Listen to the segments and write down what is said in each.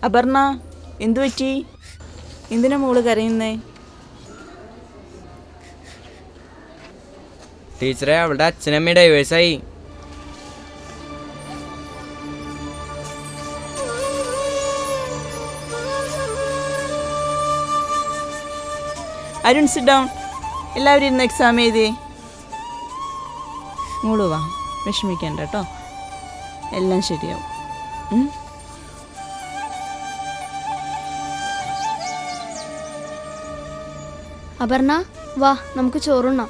അപർണ, എന്തു പറ്റി? എന്തിനാ മോള് കരയുന്നേ? ടീച്ചറെ, അവളുടെ അച്ഛനമ്മ ഡൈവേഴ്സായി. Arun, sit down. എല്ലാവരും ഇരുന്ന് എക്സാം എഴുതിയേ. മോള് വാ, വിഷമിക്കണ്ട കേട്ടോ, എല്ലാം ശരിയാവും. അപർണ, വാ നമുക്ക് ചോറുണ്ണാം.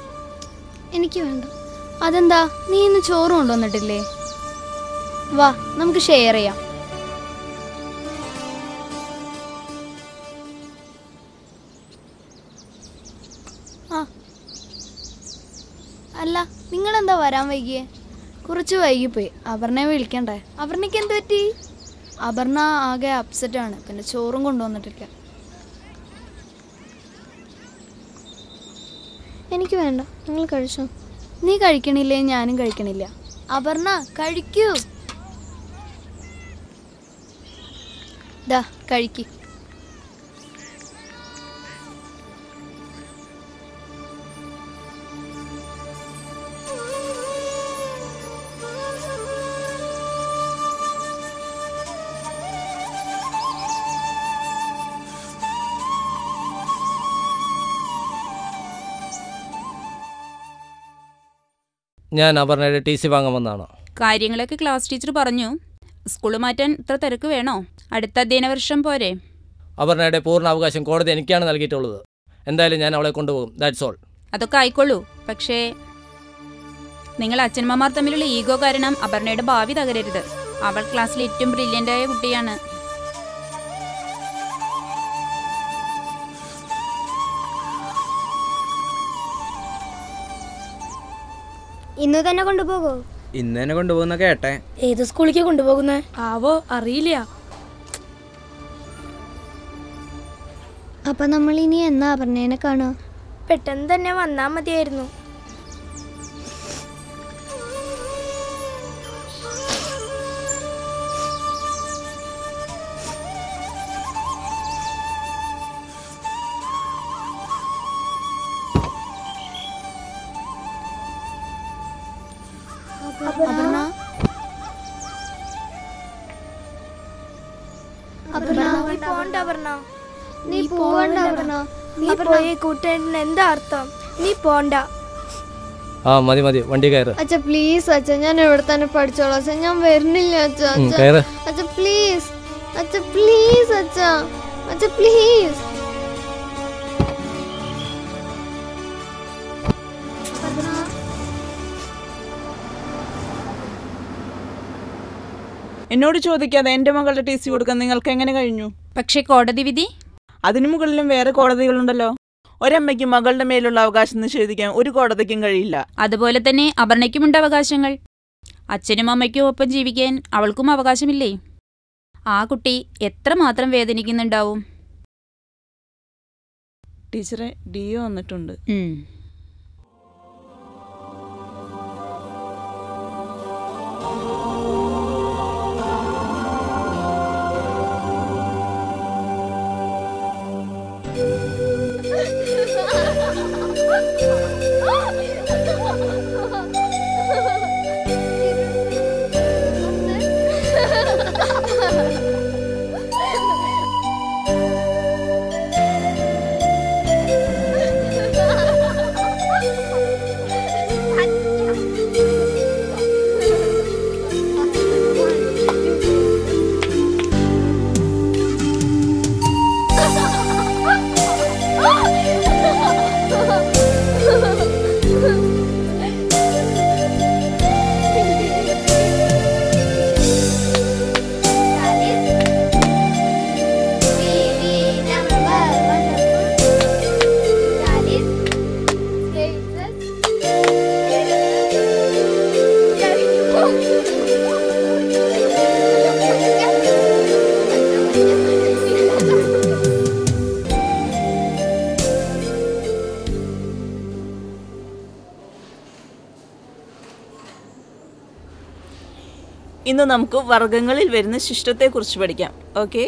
എനിക്ക് വേണ്ട. അതെന്താ, നീ ഇന്ന് ചോറ് കൊണ്ടുവന്നിട്ടില്ലേ? വാ നമുക്ക് ഷെയർ ചെയ്യാം. അല്ല, നിങ്ങളെന്താ വരാൻ വൈകിയേ? കുറച്ച് വൈകിപ്പോയി. അപർണയെ വിളിക്കണ്ടേ? അപർണയ്ക്ക് എന്ത് പറ്റി? അപർണ ആകെ അപ്സെറ്റാണ്, പിന്നെ ചോറും കൊണ്ടുവന്നിട്ടില്ല. എനിക്ക് വേണ്ട, നിങ്ങൾ കഴിച്ചോ. നീ കഴിക്കണില്ലേ? ഞാനും കഴിക്കണില്ല. അപർണ കഴിക്കൂ. ദാ കഴിക്ക്. ഞാൻ അപർണയുടെ TC വാങ്ങാൻ വന്നതാണ്. കാര്യങ്ങളൊക്കെ ക്ലാസ് ടീച്ചർ പറഞ്ഞു. സ്കൂൾ മാറ്റാൻ ഇത്ര തിരക്ക് വേണോ? അടുത്ത അധ്യയന വർഷം പോരെ? അപർണയുടെ പൂർണ്ണ അവകാശം കോടതി എനിക്കാണ് നൽകിയിട്ടുള്ളത്. എന്തായാലും ഞാൻ അവളെ കൊണ്ടുപോകും. That's all. അതൊക്കെ ആയിക്കോളൂ. പക്ഷേ നിങ്ങൾ അച്ഛനമ്മമാർ തമ്മിലുള്ള ഈഗോ കാരണം അപർണയുടെ ഭാവി തകരരുത്. അവൾ ക്ലാസ്സിൽ ഏറ്റവും ബ്രില്യൻ്റായ കുട്ടിയാണ്. ഇന്ന് തന്നെ കൊണ്ടുപോകോ? ഇന്ന് തന്നെ കൊണ്ടുപോകുന്ന കേട്ടെ. ഏത് സ്കൂളിലേക്ക് കൊണ്ടുപോകുന്നേ? ആവോ, അറിയില്ല. അപ്പൊ നമ്മൾ ഇനി എന്നാ അപർണേനെ കാണുക? പെട്ടെന്ന് തന്നെ വന്നാ മതിയായിരുന്നു. അപർണ, നീ പോവണ്ട. അപർണ, നീ പോയി കൂട്ടേണ്ട എന്താ അർത്ഥം? നീ പോണ്ട. മതി മതി, വണ്ടി കയറ്. അച്ഛാ പ്ലീസ് അച്ഛാ, ഞാൻ ഇവിടെ തന്നെ പഠിച്ചോളാം അച്ഛാ, ഞാൻ വരുന്നില്ല അച്ഛാ. അച്ഛാ പ്ലീസ്, അച്ഛാ പ്ലീസ്, അച്ഛാ അച്ഛാ പ്ലീസ്. എന്നോട് ചോദിക്കാതെ എൻ്റെ മകളുടെ TC കൊടുക്കാൻ നിങ്ങൾക്ക് എങ്ങനെ കഴിഞ്ഞു? പക്ഷേ കോടതി വിധി? അതിനു മുകളിലും വേറെ കോടതികളുണ്ടല്ലോ. ഒരമ്മയ്ക്ക് മകളുടെ മേലുള്ള അവകാശം നിഷേധിക്കാൻ ഒരു കോടതിക്കും കഴിയില്ല. അതുപോലെ തന്നെ അപർണയ്ക്കുമുണ്ട് അവകാശങ്ങൾ. അച്ഛനും അമ്മയ്ക്കും ഒപ്പം ജീവിക്കാൻ അവൾക്കും അവകാശമില്ലേ? ആ കുട്ടി എത്രമാത്രം വേദനിക്കുന്നുണ്ടാവും. ടീച്ചറെ, DO വന്നിട്ടുണ്ട്. ഇന്ന് നമുക്ക് വർഗങ്ങളിൽ വരുന്ന ശിഷ്ടത്തെക്കുറിച്ച് പഠിക്കാം. ഓക്കെ?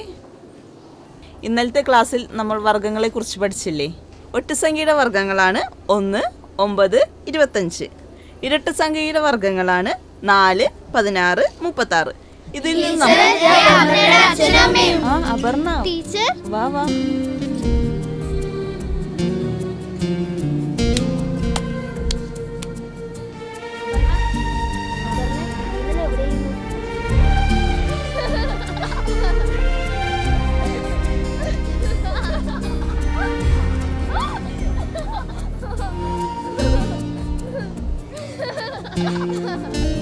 ഇന്നലത്തെ ക്ലാസ്സിൽ നമ്മൾ വർഗ്ഗങ്ങളെക്കുറിച്ച് പഠിച്ചില്ലേ? ഒറ്റസംഖ്യയുടെ വർഗ്ഗങ്ങളാണ് 1, 9, 25. ഇരട്ട സംഖ്യയുടെ വർഗ്ഗങ്ങളാണ് 4, 16, 36. ഇതിൽ നിന്ന് അപർണ വാ വാ. Ha ha ha ha!